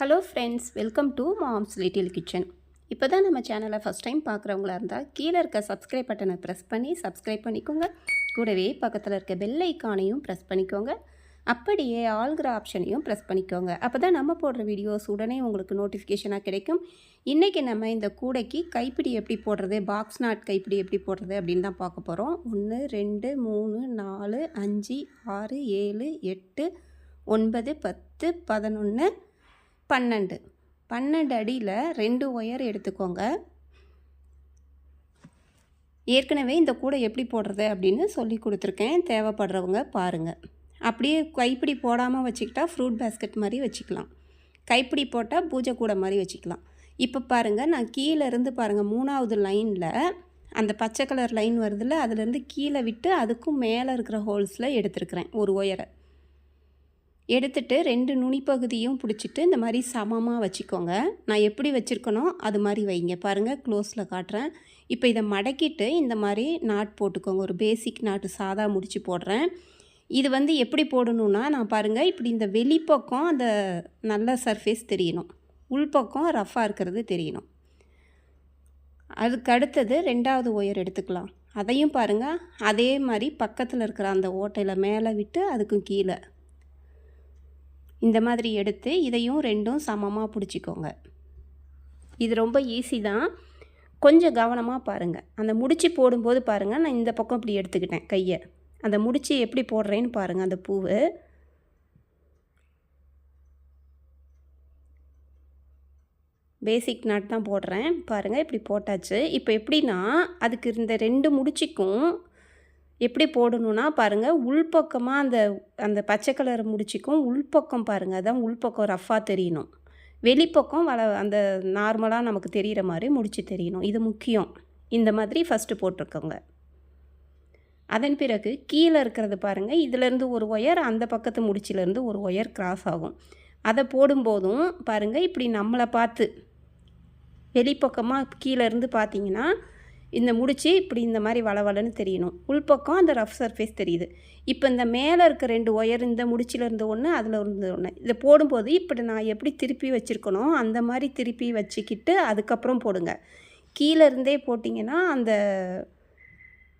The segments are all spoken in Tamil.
Hello friends, welcome to moms little kitchen. இப்போ தான் நம்ம சேனலை ஃபஸ்ட் டைம் பார்க்குறவங்களா இருந்தால் கீழே இருக்க சப்ஸ்கிரைப் பட்டனை ப்ரெஸ் பண்ணி சப்ஸ்கிரைப் பண்ணிக்கோங்க. கூடவே பக்கத்தில் இருக்க பெல் ஐக்கானையும் ப்ரெஸ் பண்ணிக்கோங்க. அப்படியே ஆல்கிற ஆப்ஷனையும் ப்ரெஸ் பண்ணிக்கோங்க. அப்போ தான் நம்ம போடுற வீடியோஸ் உடனே உங்களுக்கு நோட்டிஃபிகேஷனாக கிடைக்கும். இன்றைக்கி நம்ம இந்த கூடைக்கு கைப்பிடி எப்படி போடுறது, பாக்ஸ் நாட் கைப்பிடி எப்படி போடுறது அப்படின்னு தான் பார்க்க போகிறோம். 1 2 3 4 5 6 7 8 9 10 11 12 அடியில் 2 ஒயர் எடுத்துக்கோங்க. ஏற்கனவே இந்த கூடை எப்படி போடுறது அப்படின்னு சொல்லி கொடுத்துருக்கேன். தேவைப்படுறவங்க பாருங்கள். அப்படியே கைப்பிடி போடாமல் வச்சுக்கிட்டா ஃப்ரூட் பேஸ்கெட் மாதிரி வச்சுக்கலாம். கைப்பிடி போட்டால் பூஜை கூடை மாதிரி வச்சுக்கலாம். இப்போ பாருங்கள், நான் கீழே இருந்து பாருங்கள், 3வது லைனில் அந்த பச்சை கலர் லைன் வருதுல்ல, அதுலேருந்து கீழே விட்டு அதுக்கும் மேலே இருக்கிற ஹோல்ஸில் எடுத்துருக்கிறேன் ஒரு ஒயரை. எடுத்துட்டு 2 நுனிப்பகுதியும் பிடிச்சிட்டு இந்த மாதிரி சமமாக வச்சுக்கோங்க. நான் எப்படி வச்சுருக்கனோ அது மாதிரி வைங்க. பாருங்கள், க்ளோஸில் காட்டுறேன். இப்போ இதை மடக்கிட்டு இந்த மாதிரி நாட் போட்டுக்கோங்க. ஒரு பேசிக் நாட்டு சாதா முடிச்சு போடுறேன். இது வந்து எப்படி போடணுன்னா, நான் பாருங்கள், இப்படி இந்த வெளிப்பக்கம் அந்த நல்ல சர்ஃபேஸ் தெரியணும், உள்பக்கம் ரஃப்பாக இருக்கிறது தெரியணும். அதுக்கு அடுத்தது 2வது ஒயர் எடுத்துக்கலாம். அதையும் பாருங்கள், அதே மாதிரி பக்கத்தில் இருக்கிற அந்த ஓட்டையில் மேலே விட்டு அதுக்கும் கீழே இந்த மாதிரி எடுத்து இதையும் 2ம் சமமாக பிடிச்சிக்கோங்க. இது ரொம்ப ஈஸி தான், கொஞ்சம் கவனமாக பாருங்கள். அந்த முடிச்சு போடும்போது பாருங்கள், நான் இந்த பக்கம் இப்படி எடுத்துக்கிட்டேன் கையை. அந்த முடிச்சு எப்படி போடுறேன்னு பாருங்கள். அந்த பூவு பேசிக் நாட் தான் போடுறேன். பாருங்கள், இப்படி போட்டாச்சு. இப்போ எப்படின்னா, அதுக்கு இந்த 2 முடிச்சுக்கும் எப்படி போடணுன்னா பாருங்கள், உள்பக்கமாக அந்த பச்சை கலர் முடிச்சுக்கும் உள்பக்கம் பாருங்கள், அதான் உள்பக்கம் ரஃப்பாக தெரியணும். வெளிப்பக்கம் அந்த நார்மலாக நமக்கு தெரிகிற மாதிரி முடிச்சு தெரியணும். இது முக்கியம். இந்த மாதிரி ஃபஸ்ட்டு போட்டிருக்கோங்க. அதன் பிறகு கீழே இருக்கிறது பாருங்கள், இதிலேருந்து ஒரு ஒயர், அந்த பக்கத்து முடிச்சிலேருந்து ஒரு ஒயர் கிராஸ் ஆகும். அதை போடும்போதும் பாருங்கள், இப்படி நம்மளை பார்த்து வெளிப்பக்கமாக கீழேருந்து பார்த்தீங்கன்னா இந்த முடிச்சு இப்படி இந்த மாதிரி வளவலன்னு தெரியணும். உள்பக்கம் அந்த ரஃப் சர்ஃபேஸ் தெரியுது. இப்போ இந்த மேலே இருக்க 2 ஒயர், இந்த முடிச்சிலேருந்து ஒன்று, அதில் இருந்து ஒன்று, இதை போடும்போது இப்படி நான் எப்படி திருப்பி வச்சுருக்கணும் அந்த மாதிரி திருப்பி வச்சுக்கிட்டு அதுக்கப்புறம் போடுங்க. கீழே இருந்தே போட்டிங்கன்னா அந்த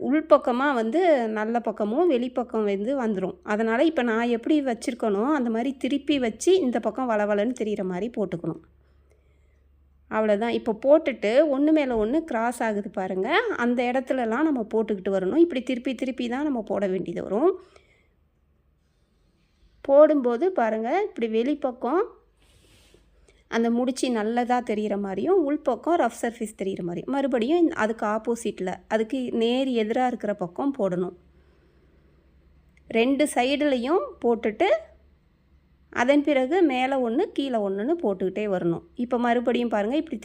உள்பக்கமாக வந்து நல்ல பக்கமும் வெளிப்பக்கம் வந்துடும். அதனால் இப்போ நான் எப்படி வச்சுருக்கணும் அந்த மாதிரி திருப்பி வச்சு இந்த பக்கம் வளவலன்னு தெரிகிற மாதிரி போட்டுக்கணும். அவ்வளோதான். இப்போ போட்டுட்டு ஒன்று மேலே ஒன்று கிராஸ் ஆகுது பாருங்கள், அந்த இடத்துலலாம் நம்ம போட்டுக்கிட்டு வரணும். இப்படி திருப்பி திருப்பி தான் நம்ம போட வேண்டியது வரும். போடும்போது பாருங்கள், இப்படி வெளிப்பக்கம் அந்த முடிச்சு நல்லதாக தெரிகிற மாதிரியும் உள்பக்கம் ரஃப் சர்ஃபேஸ் தெரிகிற மாதிரியும் மறுபடியும் அதுக்கு ஆப்போசிட்டில் அதுக்கு நேர் எதிராக இருக்கிற பக்கம் போடணும். 2 சைடுலையும் போட்டுட்டு அதன் பிறகு மேலே ஒன்று கீழே ஒன்றுன்னு போட்டுக்கிட்டே வரணும். இப்போ மறுபடியும் பாருங்கள், இப்படி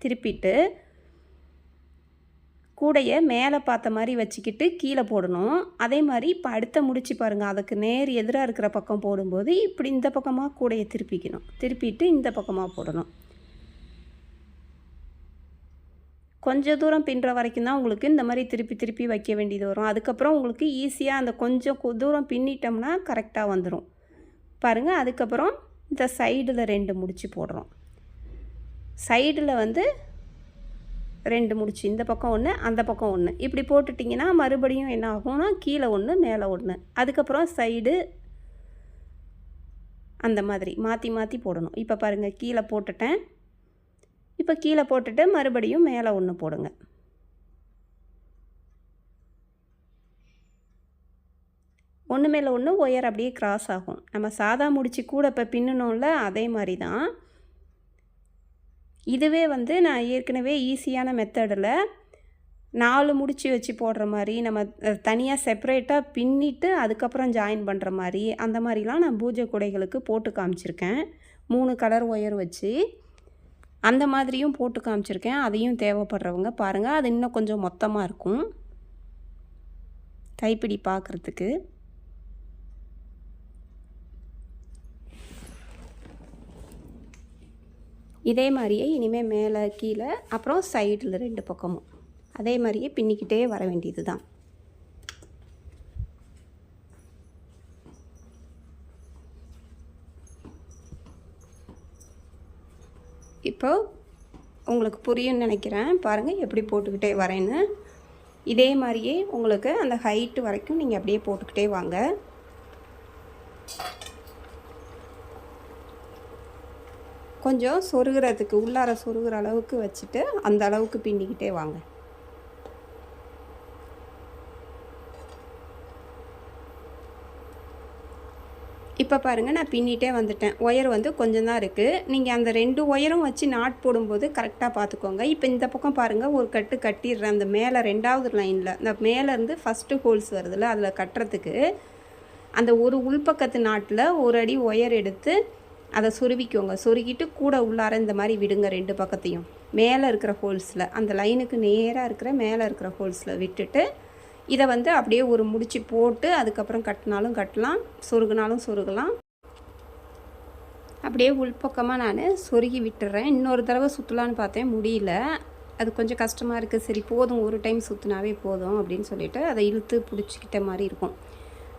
திருப்பிட்டு கூடையை மேலே பார்த்த மாதிரி வச்சுக்கிட்டு கீழே போடணும். அதே மாதிரி இப்போ அடுத்த முடிச்சு பாருங்கள், அதுக்கு நேர் எதிராக இருக்கிற பக்கம் போடும்போது இப்படி இந்த பக்கமாக கூடையை திருப்பிட்டு இந்த பக்கமாக போடணும். கொஞ்சம் தூரம் பின்னுற வரைக்கும் தான் உங்களுக்கு இந்த மாதிரி திருப்பி வைக்க வேண்டியது வரும். அதுக்கப்புறம் உங்களுக்கு ஈஸியாக அந்த கொஞ்சம் தூரம் பின்னிட்டோம்னா கரெக்டாக வந்துடும். பாருங்கள், அதுக்கப்புறம் இந்த சைடில் 2 முடிச்சு போடுறோம். சைடில் வந்து 2 முடிச்சு, இந்த பக்கம் ஒன்று அந்த பக்கம் ஒன்று, இப்படி போட்டுட்டிங்கன்னா மறுபடியும் என்ன ஆகும்னா கீழே ஒன்று மேலே ஒன்று, அதுக்கப்புறம் சைடு அந்த மாதிரி மாற்றி போடணும். இப்போ பாருங்கள், கீழே போட்டுட்டேன். இப்போ கீழே போட்டுட்டு மறுபடியும் மேலே ஒன்று போடுங்க. ஒன்று மேலே ஒன்று ஒயர் அப்படியே கிராஸ் ஆகும். நம்ம சாதா முடிச்சு கூட இப்போ பின்னணும்ல, அதே மாதிரி தான். இதுவே வந்து நான் ஏற்கனவே ஈஸியான மெத்தடில் 4 முடிச்சு வச்சு போடுற மாதிரி, நம்ம தனியாக செப்பரேட்டாக பின்னிட்டு அதுக்கப்புறம் ஜாயின் பண்ணுற மாதிரி, அந்த மாதிரிலாம் நான் பூஜை கூடைகளுக்கு போட்டு காமிச்சிருக்கேன். 3 கலர் ஒயர் வச்சு அந்த மாதிரியும் போட்டு காமிச்சிருக்கேன். அதையும் தேவைப்படுறவங்க பாருங்கள். அது இன்னும் கொஞ்சம் மொத்தமாக இருக்கும் கைப்பிடி பார்க்குறதுக்கு. இதே மாதிரியே இனிமேல் மேலே கீழே அப்புறம் சைடில் 2 பக்கமும் அதே மாதிரியே பின்னிக்கிட்டே வர வேண்டியது தான். இப்போ உங்களுக்கு புரியும்னு நினைக்கிறேன். பாருங்கள் எப்படி போட்டுக்கிட்டே வரேன்னு. இதே மாதிரியே உங்களுக்கு அந்த ஹைட்டு வரைக்கும் நீங்கள் அப்படியே போட்டுக்கிட்டே வாங்க. கொஞ்சம் சொருகிறதுக்கு உள்ளார சொருகிற அளவுக்கு வச்சுட்டு அந்த அளவுக்கு பின்னிக்கிட்டே வாங்க. இப்போ பாருங்கள் நான் பின்னிட்டே வந்துட்டேன். ஒயர் வந்து கொஞ்சம் தான் இருக்குது. நீங்கள் அந்த 2 ஒயரும் வச்சு நாட் போடும்போது கரெக்டாக பார்த்துக்கோங்க. இப்போ இந்த பக்கம் பாருங்கள் ஒரு கட்டு கட்டிடுறேன். அந்த மேலே 2வது லைனில் இந்த மேலேருந்து ஃபஸ்ட்டு ஹோல்ஸ் வருதுல்ல, அதில் கட்டுறதுக்கு அந்த ஒரு உள்பக்கத்து நாட்டில் ஒரு அடி ஒயர் எடுத்து அதை சொருவிக்கோங்க. சொருகிட்டு கூட உள்ளார இந்த மாதிரி விடுங்க. 2 பக்கத்தையும் மேலே இருக்கிற ஹோல்ஸில், அந்த லைனுக்கு நேராக இருக்கிற மேலே இருக்கிற ஹோல்ஸில் விட்டுட்டு இதை வந்து அப்படியே ஒரு முடிச்சு போட்டு அதுக்கப்புறம் கட்டினாலும் கட்டலாம், சொருகினாலும் சொருகலாம். அப்படியே உள்பக்கமாக நான் சொருகி விட்டுறேன். இன்னொரு தடவை சுற்றலான்னு பார்த்தேன், முடியல. அது கொஞ்சம் கஷ்டமாக இருக்குது. சரி போதும், ஒரு டைம் சுற்றினாவே போதும் அப்படின்னு சொல்லிவிட்டு அதை இழுத்து பிடிச்சிக்கிட்ட மாதிரி இருக்கும்.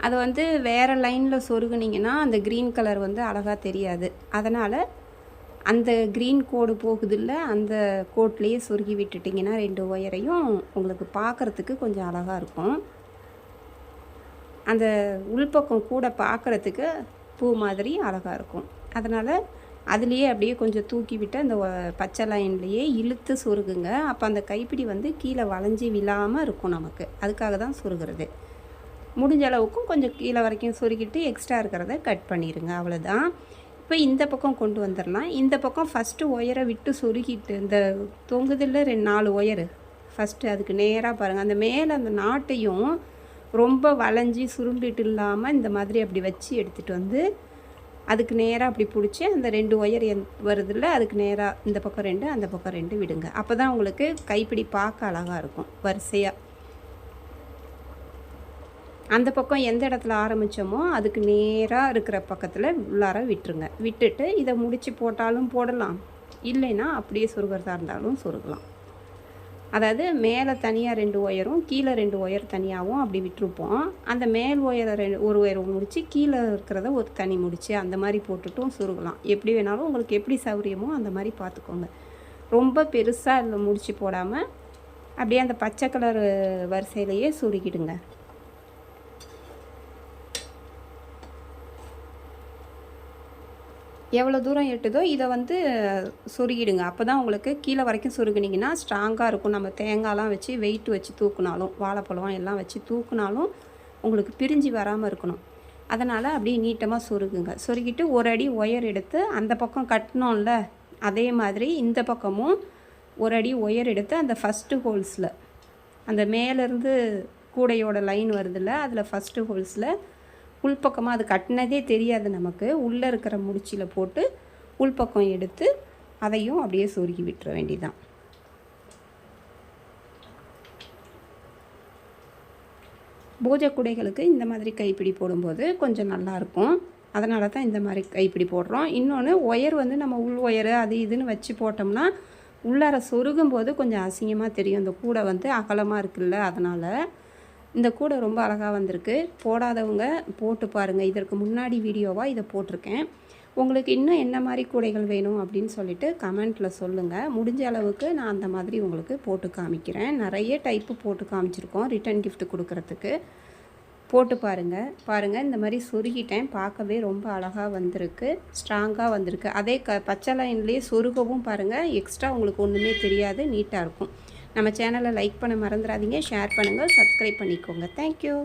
அதை வந்து வேறு லைனில் சொருகுனிங்கன்னா அந்த க்ரீன் கலர் வந்து அழகாக தெரியாது. அதனால் அந்த க்ரீன் கோடு போகுதில்ல, அந்த கோட்லேயே சொருகி விட்டுட்டிங்கன்னா 2 ஒயரையும் உங்களுக்கு பார்க்குறதுக்கு கொஞ்சம் அழகாக இருக்கும். அந்த உள்பக்கம் கூட பார்க்குறதுக்கு பூ மாதிரி அழகாக இருக்கும். அதனால் அதுலேயே அப்படியே கொஞ்சம் தூக்கி விட்டு அந்த பச்சை லைன்லேயே இழுத்து சொருகுங்க. அப்போ அந்த கைப்பிடி வந்து கீழே வளைஞ்சி விழாமல் இருக்கும் நமக்கு. அதுக்காக தான் சொருகிறது. முடிஞ்ச அளவுக்கும் கொஞ்சம் கீழே வரைக்கும் சொருகிட்டு எக்ஸ்ட்ரா இருக்கிறத கட் பண்ணிடுங்க. அவ்வளோதான். இப்போ இந்த பக்கம் கொண்டு வந்துடலாம். இந்த பக்கம் ஃபஸ்ட்டு ஒயரை விட்டு சொருகிட்டு இந்த தொங்குதில் 4 ஒயரு ஃபஸ்ட்டு அதுக்கு நேராக பாருங்கள். அந்த மேலே அந்த நாட்டையும் ரொம்ப வளைஞ்சி சுருண்டிட்டு இல்லாமல் இந்த மாதிரி அப்படி வச்சு எடுத்துகிட்டு வந்து அதுக்கு நேராக அப்படி பிடிச்சி அந்த 2 ஒயர் வருதில்ல, அதுக்கு நேராக இந்த பக்கம் 2 அந்த பக்கம் 2 விடுங்க. அப்போ தான் உங்களுக்கு கைப்பிடி பார்க்க அழகாக இருக்கும் வரிசையாக. அந்த பக்கம் எந்த இடத்துல ஆரம்பித்தோமோ அதுக்கு நேராக இருக்கிற பக்கத்தில் உள்ளார விட்டுருங்க. விட்டுட்டு இதை முடித்து போட்டாலும் போடலாம், இல்லைன்னா அப்படியே சொருகிறதா இருந்தாலும் சொருகலாம். அதாவது மேலே தனியாக 2 ஒயரும் கீழே 2 ஒயர் தனியாகவும் அப்படி விட்டுருப்போம். அந்த மேல் ஒயரை ஒரு ஒயரை முடித்து கீழே இருக்கிறத ஒரு தனி முடித்து அந்த மாதிரி போட்டுட்டும் சொருகலாம். எப்படி வேணாலும் உங்களுக்கு எப்படி சௌரியமோ அந்த மாதிரி பார்த்துக்கோங்க. ரொம்ப பெருசாக இல்லை முடிச்சு போடாமல் அப்படியே அந்த பச்சை கலர் வரிசையிலையே சொருகிடுங்க. எவ்வளோ தூரம் எட்டுதோ இதை வந்து சொருகிடுங்க. அப்போ தான் உங்களுக்கு கீழே வரைக்கும் சொருகினிங்கன்னா ஸ்ட்ராங்காக இருக்கும். நம்ம தேங்காய்லாம் வச்சு வெயிட் வச்சு தூக்குனாலும், வாழைப்பழம் எல்லாம் வச்சு தூக்குனாலும் உங்களுக்கு பிரிஞ்சு வராமல் இருக்கணும். அதனால் அப்படியே நீட்டமாக சொருகுங்க. சொருகிட்டு ஒரு அடி ஒயர் எடுத்து அந்த பக்கம் கட்டினோம்ல, அதே மாதிரி இந்த பக்கமும் ஒரு அடி ஒயர் எடுத்து அந்த ஃபஸ்ட்டு ஹோல்ஸில், அந்த மேலேருந்து கூடையோட லைன் வருதில்ல, அதில் ஃபஸ்ட்டு ஹோல்ஸில் உள்பக்கமாக அது கட்டினதே தெரியாது நமக்கு, உள்ளே இருக்கிற முடிச்சியில் போட்டு உள்பக்கம் எடுத்து அதையும் அப்படியே சொருகி விட்டுற வேண்டியதான். பூஜை குடைகளுக்கு இந்த மாதிரி கைப்பிடி போடும்போது கொஞ்சம் நல்லாயிருக்கும். அதனால தான் இந்த மாதிரி கைப்பிடி போடுறோம். இன்னொன்று ஒயர் வந்து நம்ம உள் ஒயரு அது இதுன்னு வச்சு போட்டோம்னா உள்ளார சொருகும் போது கொஞ்சம் அசிங்கமாக தெரியும். இந்த கூடை வந்து அகலமாக இருக்குல்ல, அதனால் இந்த கூடை ரொம்ப அழகாக வந்திருக்கு. போடாதவங்க போட்டு பாருங்கள். இதற்கு முன்னாடி வீடியோவாக இதை போட்டிருக்கேன். உங்களுக்கு இன்னும் என்ன மாதிரி கூடைகள் வேணும் அப்படின்னு சொல்லிட்டு கமெண்ட்டில் சொல்லுங்கள். முடிஞ்ச அளவுக்கு நான் அந்த மாதிரி உங்களுக்கு போட்டு காமிக்கிறேன். நிறைய டைப்பு போட்டு காமிச்சிருக்கோம் ரிட்டன் கிஃப்ட் கொடுக்குறதுக்கு. போட்டு பாருங்கள் இந்த மாதிரி சொருகிட்டேன். பார்க்கவே ரொம்ப அழகாக வந்திருக்கு, ஸ்ட்ராங்காக வந்திருக்கு. அதே பச்சை லைன்லேயே சொருகவும் பாருங்கள், எக்ஸ்ட்ரா உங்களுக்கு ஒன்றுமே தெரியாது, நீட்டாக இருக்கும். நம்ம சேனலை லைக் பண்ண மறந்துடாதீங்க, ஷேர் பண்ணுங்கள், சப்ஸ்கிரைப் பண்ணிக்கோங்க. தேங்க்யூ.